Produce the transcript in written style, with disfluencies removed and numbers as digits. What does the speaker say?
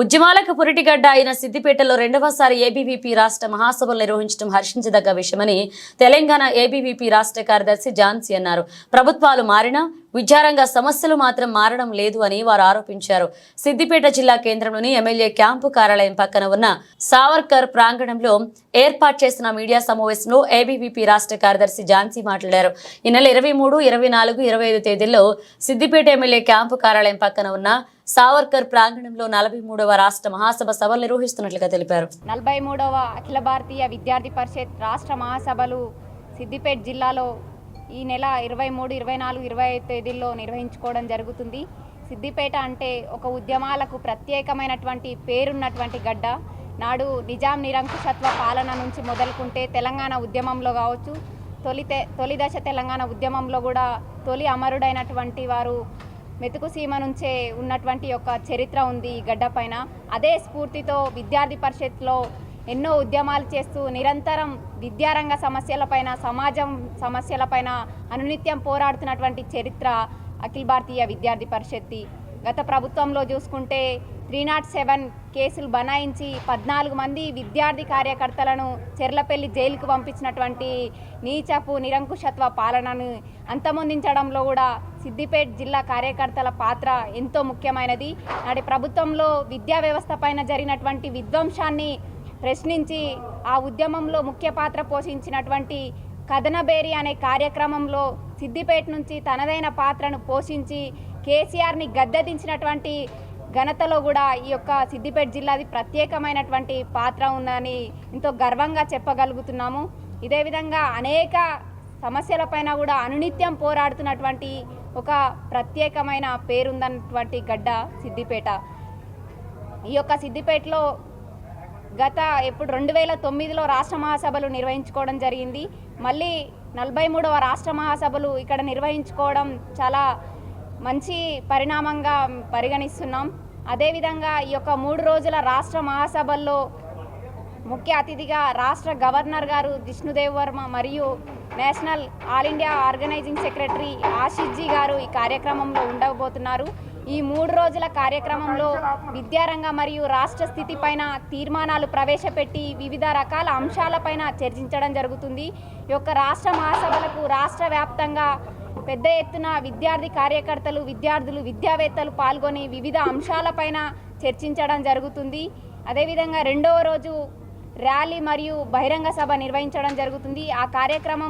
ఉద్యమాలకు పురిటిగడ్డ అయిన సిద్దిపేటలో రెండవసారి ఏబీవీపీ రాష్ట్ర మహాసభలు నిర్వహించడం హర్షించదగ్గ విషయమని తెలంగాణ ఏబీవీపీ రాష్ట్ర కార్యదర్శి ఝాన్సీ అన్నారు. ప్రభుత్వాలు మారినా విద్యారంగ సమస్యలు మాత్రం మారడం లేదు అని వారు ఆరోపించారు. సిద్దిపేట జిల్లా కేంద్రంలోని ఎమ్మెల్యే క్యాంపు కార్యాలయం పక్కన ఉన్న సావర్కర్ ప్రాంగణంలో ఏర్పాటు చేసిన మీడియా సమావేశంలో ఏబీవీపీ రాష్ట్ర కార్యదర్శి ఝాన్సీ మాట్లాడారు. ఈ నెల 23, 24, 25 తేదీల్లో సిద్దిపేట ఎమ్మెల్యే క్యాంపు కార్యాలయం పక్కన ఉన్న సావర్కర్ ప్రాంగణంలో 43వ రాష్ట్ర మహాసభ సభలు నిర్వహిస్తున్నట్లుగా తెలిపారు. 43వ అఖిల భారతీయ విద్యార్థి పరిషత్ రాష్ట్ర మహాసభలు సిద్దిపేట జిల్లాలో ఈ నెల 23, 24, 25 తేదీల్లో నిర్వహించుకోవడం జరుగుతుంది. సిద్దిపేట అంటే ఒక ఉద్యమాలకు ప్రత్యేకమైనటువంటి పేరున్నటువంటి గడ్డ. నాడు నిజాం నిరంకుశత్వ పాలన నుంచి మొదలుకుంటే తెలంగాణ ఉద్యమంలో కావచ్చు, తొలి దశ తెలంగాణ ఉద్యమంలో కూడా తొలి అమరుడైనటువంటి వారు మెతుకు సీమ నుంచే ఉన్నటువంటి ఒక చరిత్ర ఉంది ఈ గడ్డ పైన. అదే స్ఫూర్తితో విద్యార్థి పరిషత్లో ఎన్నో ఉద్యమాలు చేస్తూ నిరంతరం విద్యారంగ సమస్యలపైన, సమాజం సమస్యలపైన అనునిత్యం పోరాడుతున్నటువంటి చరిత్ర అఖిల భారతీయ విద్యార్థి పరిషత్తి. గత ప్రభుత్వంలో చూసుకుంటే 307 కేసులు బనాయించి 14 మంది విద్యార్థి కార్యకర్తలను చెర్లపల్లి జైలుకు పంపించినటువంటి నీచపు నిరంకుశత్వ పాలనను అంతమొందించడంలో కూడా సిద్దిపేట జిల్లా కార్యకర్తల పాత్ర ఎంతో ముఖ్యమైనది. నాటి ప్రభుత్వంలో విద్యా వ్యవస్థ పైన జరిగినటువంటి విధ్వంసాన్ని ప్రశ్నించి ఆ ఉద్యమంలో ముఖ్య పాత్ర పోషించినటువంటి కథనబేరి అనే కార్యక్రమంలో సిద్దిపేట నుంచి తనదైన పాత్రను పోషించి కేసీఆర్ని గద్దెదించినటువంటి ఘనతలో కూడా ఈ యొక్క సిద్దిపేట జిల్లాది ప్రత్యేకమైనటువంటి పాత్ర ఉందని ఎంతో గర్వంగా చెప్పగలుగుతున్నాము. ఇదే విధంగా అనేక సమస్యలపైన కూడా అనునిత్యం పోరాడుతున్నటువంటి ఒక ప్రత్యేకమైన పేరుందన్నటువంటి గడ్డ సిద్దిపేట. ఈ యొక్క సిద్దిపేటలో గత 2009లో రాష్ట్ర మహాసభలు నిర్వహించుకోవడం జరిగింది. మళ్ళీ 43వ రాష్ట్ర మహాసభలు ఇక్కడ నిర్వహించుకోవడం చాలా మంచి పరిణామంగా పరిగణిస్తున్నాం. అదేవిధంగా ఈ యొక్క 3 రోజుల రాష్ట్ర మహాసభల్లో ముఖ్య అతిథిగా రాష్ట్ర గవర్నర్ గారు జిష్ణుదేవ్ వర్మ మరియు national all India organising secretary Ashish ji గారు ఈ కార్యక్రమంలో ఉండబోతున్నారు. ఈ 3 రోజుల కార్యక్రమంలో విద్యారంగ మరియు రాష్ట్ర స్థితి పైన తీర్మానాలు ప్రవేశపెట్టి వివిధ రకాల అంశాలపైన చర్చించడం జరుగుతుంది. ఈ యొక్క రాష్ట్ర మహాసభలకు రాష్ట్ర వ్యాప్తంగా పెద్ద ఎత్తున విద్యార్థి కార్యకర్తలు, విద్యార్థులు, విద్యావేత్తలు పాల్గొని వివిధ అంశాలపైన చర్చించడం జరుగుతుంది. అదేవిధంగా 2వ రోజు ర్యాలీ మరియు బహిరంగ సభ నిర్వహించడం జరుగుతుంది. ఆ కార్యక్రమం